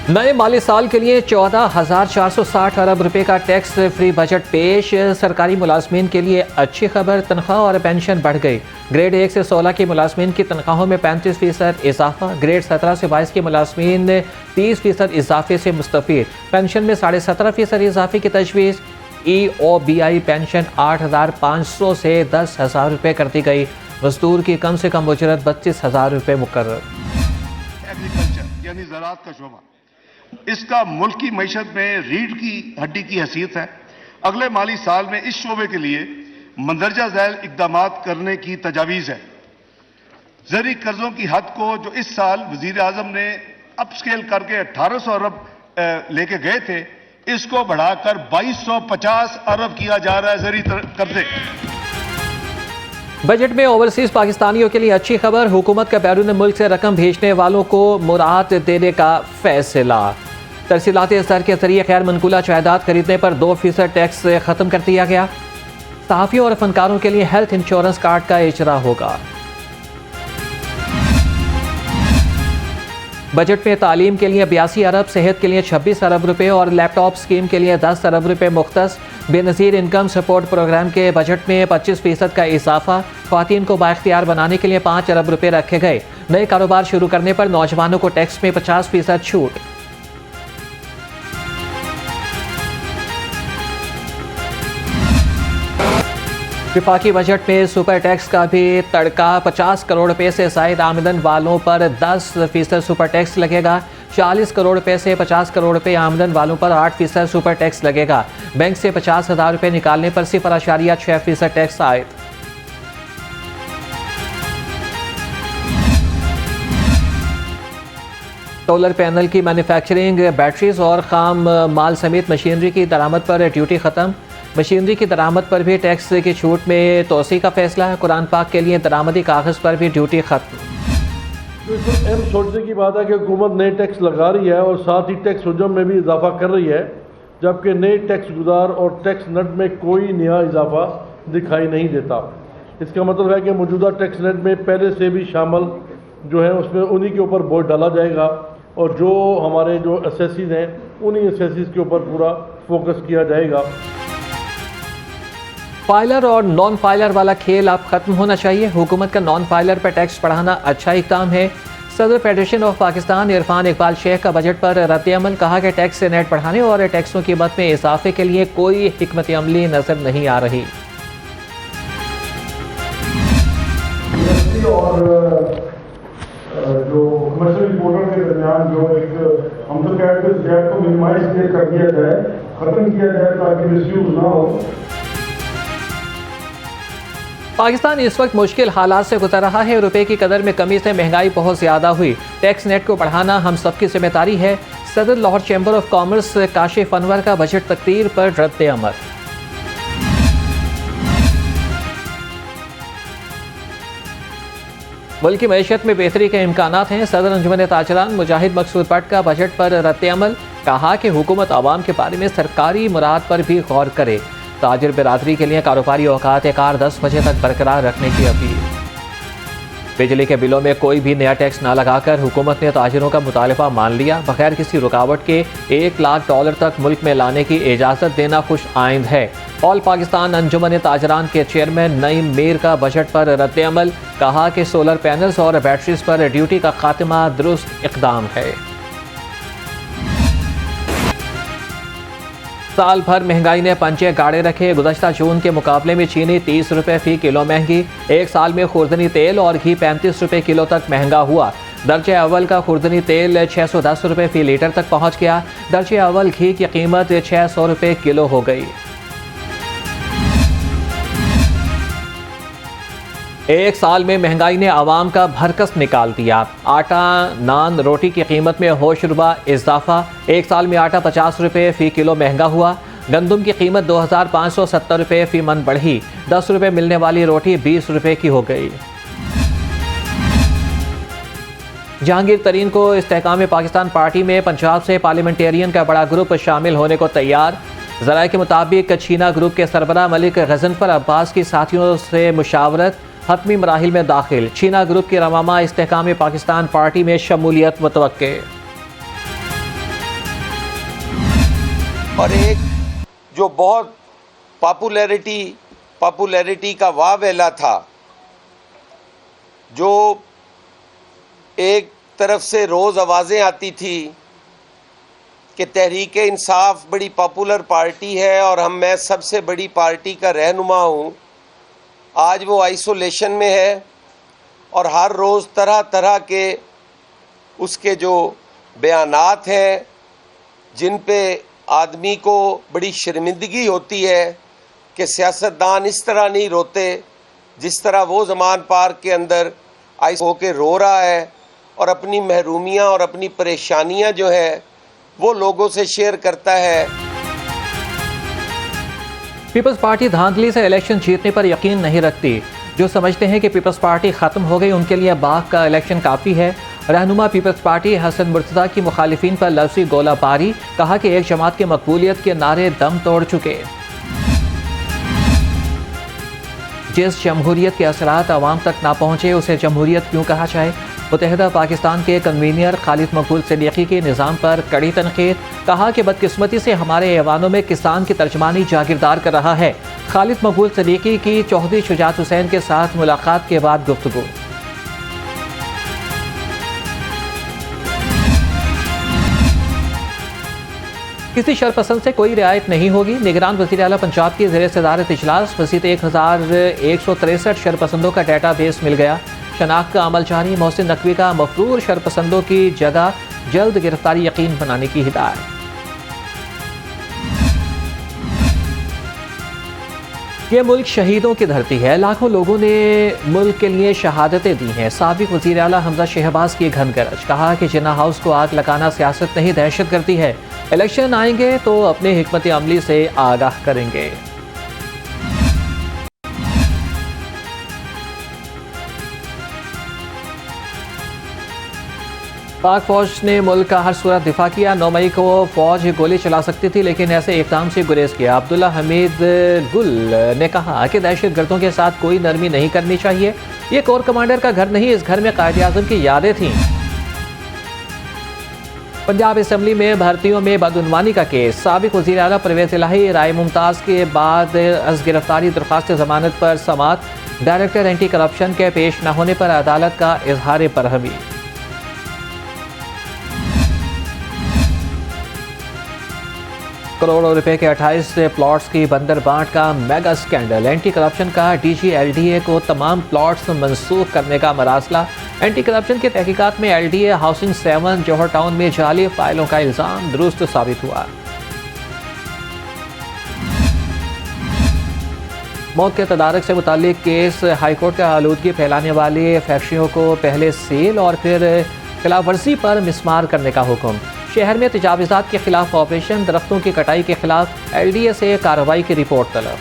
नए माली साल के लिए 14,460 अरब रुपए का टैक्स फ्री बजट पेश। सरकारी मुलाजमीन के लिए अच्छी खबर, तनख्वाह और पेंशन बढ़ गई। ग्रेड 1 से 16 के मुलाजमीन की तनख्वाहों में 35% इजाफा। ग्रेड 17 से 22 के मुलाजमीन 30% इजाफे से मुस्तफीद। पेंशन में 17.5% इजाफे की तजवीज़। EOBI पेंशन 8,500 से 10,000 रुपये कर दी गई। मजदूर की कम से कम उजरत 32,000 रुपये मुकर्रर। एग्रीकल्चर यानी ज़राअत का शोबा, इसका मुल्क की मईशत में रीढ़ की हड्डी की हैसियत है। अगले माली साल में इस शोबे के लिए मंदरजा झैल इकदामात करने की तजावीज़ है। ज़री कर्जों की हद को जो इस साल वजीर आजम ने अपस्केल करके 1800 अरब लेके गए थे, इसको बढ़ाकर 2250 अरब किया जा रहा है ज़री कर्जे। बजट में ओवरसीज पाकिस्तानियों के लिए अच्छी खबर। हुकूमत का बैरून मुल्क से रकम भेजने वालों को मुराहत देने का फैसला। तरसीलात स्तर के जरिए गैर मनकूला जायदाद खरीदने पर 2% टैक्स खत्म कर दिया गया। सहाफ़ियों और फनकारों के लिए हेल्थ इंश्योरेंस कार्ड का इजरा होगा। बजट में तालीम के लिए 82 अरब, सेहत के लिए 26 अरब रुपए और लैपटॉप स्कीम के लिए 10 अरब रुपए मुख्तस। बेनज़ीर इनकम सपोर्ट प्रोग्राम के बजट में 25% का इजाफा। ख्वातीन को बाइख्तियार बनाने के लिए 5 अरब रुपए रखे गए। नए कारोबार शुरू करने पर नौजवानों को टैक्स में 50% छूट। विफाकी बजट में सुपर टैक्स का भी तड़का। 50 करोड़ रुपए से ज़ायद आमदन वालों पर 10% सुपर टैक्स लगेगा। 40 करोड़ रुपए से 50 करोड़ रुपए आमदन वालों पर 8% सुपर टैक्स लगेगा। बैंक से 50,000 रुपए निकालने पर 0.6% टैक्स आयद। सोलर पैनल की मैन्युफैक्चरिंग, बैटरीज और खाम माल समेत मशीनरी की दरामद पर ड्यूटी ख़त्म। मशीनरी की दरामद पर भी टैक्स की छूट में तोसी का फैसला। कुरान पाक के लिए दरामदी कागज़ पर भी ड्यूटी खत्म। अहम सोचने की बात है कि हुकूमत नए टैक्स लगा रही है और साथ ही टैक्स हजम में भी इजाफा कर रही है, जबकि नए टैक्स गुजार और टैक्स नेट में कोई नया इजाफा दिखाई नहीं देता। इसका मतलब है कि मौजूदा टैक्स नेट में पहले से भी शामिल जो है उसमें उन्हीं के ऊपर बोझ डाला जाएगा और जो हमारे जो एसेसीज हैं उन्हीं एसेसीज के ऊपर पूरा फोकस किया जाएगा। फाइलर और नॉन फाइलर वाला खेल अब खत्म होना चाहिए। हुकूमत का नॉन फाइलर पर टैक्स बढ़ाना अच्छा इक़दाम है। सदर फेडरेशन ऑफ पाकिस्तान इरफान इकबाल शेख का बजट पर रद्द अमल। कहा कि टैक्स से नेट बढ़ाने और टैक्सों की मद में इजाफे के लिए कोई हिकमत अमली नजर नहीं आ रही। और जो कमर्शियल इंपोर्टर के दरमियान जो एक हम तो कहते हैं गैप को मिनिमाइज कर दिया जाए, खत्म किया जाए ताकि मिसयूज ना हो। पाकिस्तान इस वक्त मुश्किल हालात से गुजर रहा है। रुपए की कदर में कमी से महंगाई बहुत ज़्यादा हुई। टैक्स नेट को बढ़ाना हम सबकी जिम्मेदारी है। सदर Lahore chamber of commerce Kashif Anwar का बजट तकरीर पर रद्द अमल। मुल्क की मईशत में बेहतरी के इम्कानात हैं। सदर अंजुमन ताजरान मुजाहिद मकसूद भट्ट का बजट पर रद्द अमल। कहा कि हुकूमत आवाम के बारे में सरकारी मुराद पर भी गौर करे। ताजिर बिरादरी के लिए कारोबारी औकात कार 10 बजे तक बरकरार रखने की अपील। बिजली के बिलों में कोई भी नया टैक्स ना लगाकर हुकूमत ने ताजिरों का मुतालबा मान लिया। बगैर किसी रुकावट के $1 लाख तक मुल्क में लाने की इजाज़त देना खुश आइंद है। ऑल पाकिस्तान अंजुमन ताजरान के चेयरमैन नईम मीर का बजट पर रद्द अमल। कहा कि सोलर पैनल्स और बैटरीज पर ड्यूटी का खात्मा दुरुस्त इक़दाम है। साल भर महंगाई ने पंचे गाड़े रखे। गुज़श्ता जून के मुकाबले में चीनी 30 रुपये फ़ी किलो महंगी। एक साल में खुर्दनी तेल और घी 35 रुपये किलो तक महंगा हुआ। दर्जे अव्वल का खुर्दनी तेल 610 रुपये फ़ी लीटर तक पहुँच गया। दर्जे अव्वल घी की कीमत 600 रुपये किलो हो गई। एक साल में महंगाई ने आवाम का भरकस निकाल दिया। आटा, नान, रोटी की कीमत में होशरुबा इजाफा। एक साल में आटा 50 रुपये फ़ी किलो महंगा हुआ। गंदम की कीमत 2,570 रुपये फ़ी मन बढ़ी। 10 रुपये मिलने वाली रोटी 20 रुपये की हो गई। जहांगीर तरीन को इस्तेहकाम पाकिस्तान पार्टी में पंजाब से पार्लियामेंटेरियन का बड़ा ग्रुप शामिल होने को तैयार। ज़राए के मुताबिक चीना ग्रुप के सरबराह मलिक गजनफर अब्बास की साथियों से मुशावरत। हतमी मराहिल में दाखिल। चीना ग्रुप की रवामा इस्तेहकाम पाकिस्तान पार्टी में शमूलियत मुतवक्के। और एक जो बहुत पॉपुलैरिटी का वावेला था, जो एक तरफ से रोज़ आवाज़ें आती थी कि तहरीक इंसाफ बड़ी पॉपुलर पार्टी है और मैं सबसे बड़ी पार्टी का रहनुमा हूँ, आज वो आइसोलेशन में है और हर रोज़ तरह तरह के उसके जो बयानात हैं जिन पे आदमी को बड़ी शर्मिंदगी होती है कि सियासतदान इस तरह नहीं रोते जिस तरह वो ज़मान पार्क के अंदर आइस होके रो रहा है और अपनी महरूमियाँ और अपनी परेशानियाँ जो है वो लोगों से शेयर करता है। पीपल्स पार्टी धांधली से इलेक्शन जीतने पर यकीन नहीं रखती। जो समझते हैं कि पीपल्स पार्टी ख़त्म हो गई, उनके लिए बाग का इलेक्शन काफ़ी है। रहनुमा पीपल्स पार्टी हसन मुर्तज़ा की मुखालिफिन पर लफ्ज़ी गोलाबारी, कहा कि एक जमात की मकबूलियत के नारे दम तोड़ चुके। जिस जमहूरियत के असरात अवाम तक ना पहुँचे उसे जमहूरियत क्यों कहा जाए। मुत्तहिदा पाकिस्तान के कन्वीनियर खालिद मकबूल सिद्दीकी के निज़ाम पर कड़ी तनकीद, कहा कि बदकिस्मती से हमारे ऐवानों में किसान की तर्जमानी जागीरदार कर रहा है। खालिद मकबूल सिद्दीकी की चौधरी शुजात हुसैन के साथ मुलाकात के बाद गुफ्तगू। किसी शरपसंद से कोई रियायत नहीं होगी। निगरान वज़ीर आला पंजाब की ज़ेर सदारत इजलास, मज़ीद 1163 शरपसंदों का डाटा बेस मिल गया। शनाख्त का अमल जारी। मोहसिन नकवी का मफरूर शरपसंदों की जगह जल्द गिरफ्तारी यकीन बनाने की हिदायत। ये मुल्क शहीदों की धरती है। लाखों लोगों ने मुल्क के लिए शहादतें दी हैं। साबिक वज़ीर आला हमजा शहबाज की घनगरज, कहा कि जिन्ना हाउस को आग लगाना सियासत नहीं दहशत गर्दी है। इलेक्शन आएंगे तो अपने हिकमत अमली से आगाह करेंगे। पाक फौज ने मुल्क का हर सूरत दिफा किया। 9 मई को फौज गोली चला सकती थी लेकिन ऐसे इक़दाम से गुरेज किया। अब्दुल्ला हमीद गुल ने कहा कि दहशत गर्दों के साथ कोई नरमी नहीं करनी चाहिए। ये कोर कमांडर का घर नहीं, इस घर में कायदे आज़म की यादें थीं। पंजाब असम्बली में भर्तियों में बदउनवानी का केस। साबिक वज़ीर आला परवेज़ इलाही राय मुमताज़ के बाद अज़ गिरफ्तारी दरख्वास्त ज़मानत पर समात। डायरेक्टर एंटी करप्शन के पेश न होने पर अदालत का इजहार बरहमी। करोड़ों रुपए के 28 प्लॉट्स की बंदर बांट का मेगा स्कैंडल। एंटी करप्शन का डीजी एलडीए को तमाम प्लॉट्स मंसूख करने का मरासला। एंटी करप्शन की तहकीकात में एलडीए हाउसिंग 7 जौहर टाउन में जाली फाइलों का इल्जाम दुरुस्त साबित हुआ। मौत के तदारक से मुतालिक केस। हाईकोर्ट का आलूदगी फैलाने वाले फैक्ट्रियों को पहले सेल और फिर खिलाफ वर्जी पर मिसमार करने का हुक्म। शहर में तजावीज़ात के खिलाफ ऑपरेशन। दरख्तों की कटाई के खिलाफ एलडीए से कार्रवाई की रिपोर्ट तलब।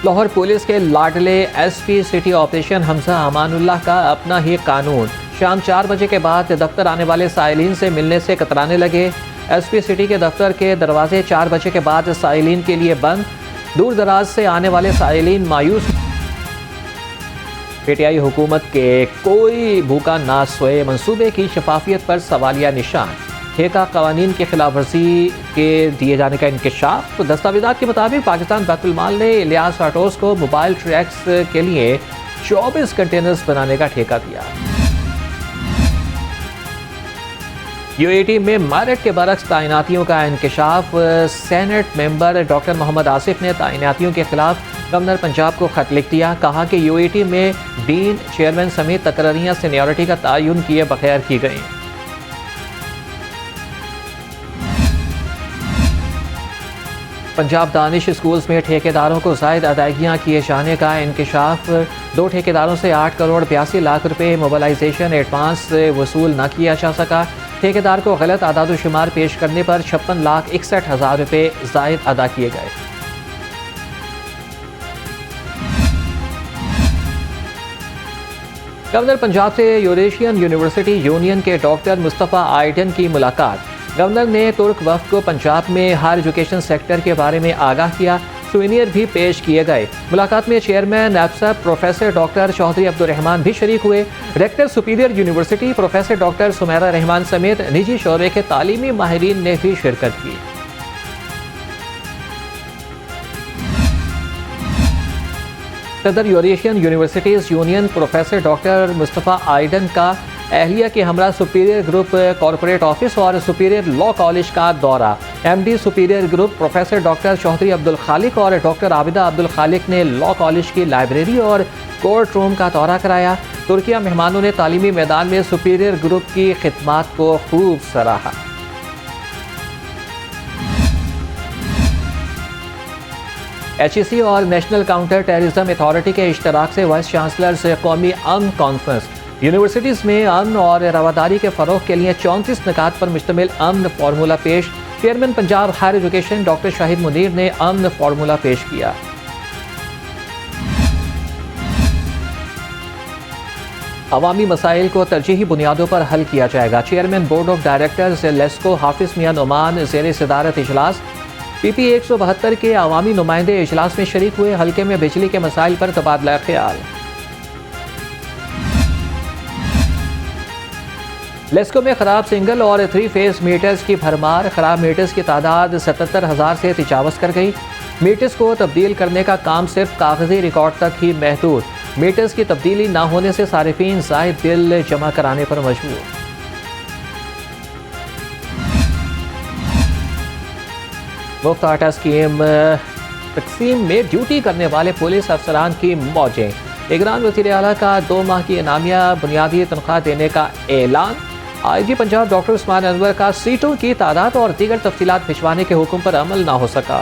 लाहौर पुलिस के लाडले SP city operation Hamza Amanullah का अपना ही कानून। शाम 4 बजे के बाद दफ्तर आने वाले साइलिन से मिलने से कतराने लगे। एसपी सिटी के दफ्तर के दरवाजे 4 बजे के बाद साइलिन के लिए बंद। दूर दराज से आने वाले साइलिन मायूस। पीटीआई हुकूमत के कोई भूखा ना सोए मंसूबे की शफाफियत पर सवालिया निशान। ठेका कवानीन की खिलाफ वर्जी के दिए जाने का इंकशाफ। दस्तावेज़ात के मुताबिक पाकिस्तान बैतुल माल ने इलियास ऑटोस को मोबाइल ट्रैक्स के लिए 24 कंटेनर्स बनाने का ठेका दिया। यूएटी में मेरिट के बरक्स तैनातियों का इंकशाफ। Senate member doctor Mohammad Asif ने तैनातियों के खिलाफ गवर्नर पंजाब को खत लिख दिया। कहा कि यूएटी में डीन, चेयरमैन समेत तकरारियां सीनियरिटी का तयन किए बगैर की गई। पंजाब दानिश स्कूल्स में ठेकेदारों को ज़ायद अदायगियाँ किए जाने का इंकशाफ। 2 ठेकेदारों से 8 करोड़ 82 लाख रुपए मोबिलाइजेशन एडवांस वसूल न किया जा सका। ठेकेदार को गलत आदादोशुमार पेश करने पर 56,61,000 रुपए ज़ायद अदा किए गए। गवर्नर पंजाब से यूरेशियन यूनिवर्सिटी यूनियन के डॉक्टर मुस्तफ़ा आइडन की मुलाकात। गवर्नर ने तुर्क वफ़द को पंजाब में हायर एजुकेशन सेक्टर के बारे में आगाह किया। सुवेनियर भी पेश किए गए। मुलाकात में चेयरमैन नैप्सा प्रोफेसर डॉक्टर चौधरी अब्दुल रहमान भी शरीक हुए। Rector superior university professor doctor Sumera Rahman समेत निजी शोबे के तालीमी माहिरीन ने भी शिरकत की। सदर Eurasian universities union professor doctor Mustafa Aydin का एहलिया के हमरा सुपीरियर ग्रुप कॉरपोरेट ऑफिस और सुपीरियर लॉ कॉलेज का दौरा। MD superior group professor doctor Chaudhry Abdul Khaliq और डॉक्टर आबिदा अब्दुल खालिक ने लॉ कॉलेज की लाइब्रेरी और कोर्ट रूम का दौरा कराया। तुर्किया मेहमानों ने तालीमी मैदान में सुपीरियर ग्रुप की खिदमात को खूब सराहा। HEC और नेशनल काउंटर टेररिज्म अथॉरिटी के इश्तराक से वाइस चांसलर से कौमी अमन कॉन्फ्रेंस। यूनिवर्सिटीज़ में अमन और रवादारी के फ़रोग के लिए 34 निकात पर मुश्तमिल अमन फार्मूला पेश। Chairman Punjab higher education doctor Shahid Munir ने अमन फार्मूला पेश किया। अवामी मसाइल को तरजीही बुनियादों पर हल किया जाएगा। Chairman board of directors LESCO Hafiz Mian Nauman ज़ेर सदारत इजलास। PP 172 के अवामी नुमाइंदे इजलास में शरीक हुए। हल्के में बिजली के मसाइल पर तबादला ख्याल। लेस्को में खराब सिंगल और 3 फेज मीटर्स की भरमार। खराब मीटर्स की तादाद 77,000 से तजावज़ कर गई। मीटर्स को तब्दील करने का काम सिर्फ कागजी रिकॉर्ड तक ही महदूद। मीटर्स की तब्दीली ना होने से सारिफीन ज़ायद बिल जमा कराने पर मजबूर। मुफ्त आटा स्कीम तकसीम में ड्यूटी करने वाले पुलिस अफसरान की मौजें। निगरान वज़ीर आला का 2 माह की इनामिया बुनियादी तनख्वाह देने का ऐलान। IG पंजाब डॉक्टर उस्मान अनवर का सीटों की तादाद और दीगर तफसीलात भिजवाने के हुक्म पर अमल ना हो सका।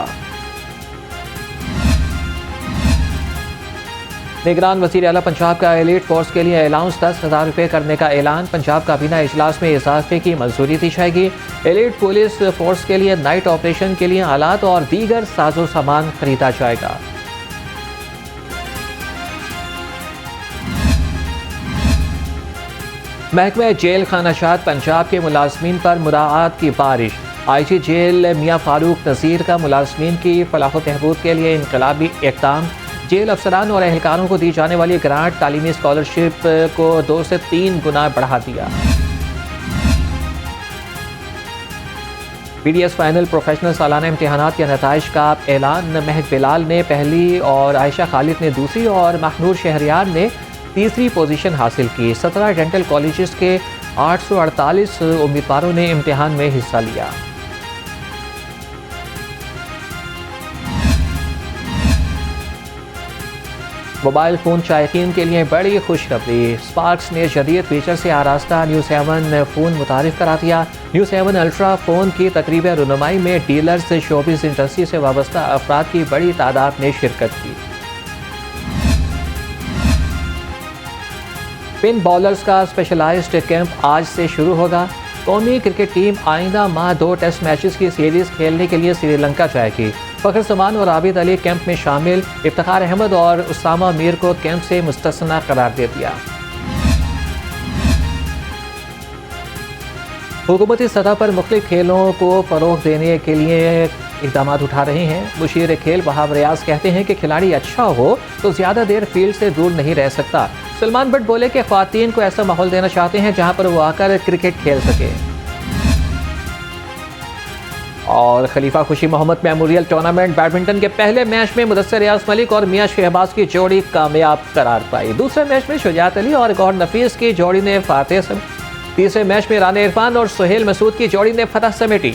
निगरान वज़ीर आला पंजाब का एलीट फोर्स के लिए अलाउंस 10,000 रुपये करने का ऐलान। पंजाब काबीना इजलास में इजाफे की मंजूरी दी जाएगी। एलीट पुलिस फोर्स के लिए नाइट ऑपरेशन के लिए आलात और दीगर साजो सामान खरीदा जाएगा। महकमा जेल खानाशात पंजाब के मुलाजमीन पर मुराआत की बारिश। IG जेल मियां फारूक नज़ीर का मुलाजमीन की फलाह बहबूद के लिए इनकलाबी इक़दाम। जेल अफसरान और एहलकारों को दी जाने वाली ग्रांट तालीमी स्कॉलरशिप को 2 से 3 गुना बढ़ा दिया। BDS फाइनल प्रोफेशनल सालाना इम्तिहानात के नताइज का ऐलान। महक बिलाल ने पहली और आयशा खालिद ने दूसरी और महनूर शहरियार ने तीसरी पोजीशन हासिल की। 17 डेंटल कॉलेजेस के 848 उम्मीदवारों ने इम्तिहान में हिस्सा लिया। मोबाइल फ़ोन शायकीन के लिए बड़ी खुशखबरी। स्पार्क्स ने जदीद फीचर से आरास्ता न्यू 7 फ़ोन मुतारिफ करा दिया। न्यू 7 अल्ट्रा फ़ोन की तकरीब रुनुमाई में डीलर्स शोबिस इंडस्ट्री से वाबस्ता अफराद की बड़ी तादाद ने शिरकत की। पिन बॉलर्स का स्पेशलाइज्ड कैंप आज से शुरू होगा। कौमी क्रिकेट टीम आइंदा माह 2 टेस्ट मैचेस की सीरीज खेलने के लिए श्रीलंका जाएगी। फ़खर जमान और आबिद अली कैंप में शामिल। इफ्तिखार अहमद और उसामा मीर को कैंप से मुस्तस्ना करार दे दिया। हुकूमती सतह पर मुख्तलिफ खेलों को फ़रोग़ देने के लिए इक़दाम उठा रहे हैं। मुशीर खेल वहाब रियाज कहते हैं कि खिलाड़ी अच्छा हो तो ज़्यादा देर फील्ड से दूर नहीं रह सकता। सलमान भट्ट बोले कि ख़वातीन को ऐसा माहौल देना चाहते हैं जहां पर वो आकर क्रिकेट खेल सके। और खलीफा खुशी मोहम्मद मेमोरियल टूर्नामेंट बैडमिंटन के पहले मैच में मुदस्सिर रियाज मलिक और मियां शहबाज की जोड़ी कामयाब करार पाई। दूसरे मैच में शुजात अली और गौहर नफीस की जोड़ी ने फातेह। तीसरे मैच में राना इरफान और सुहेल मसूद की जोड़ी ने फतह समेटी।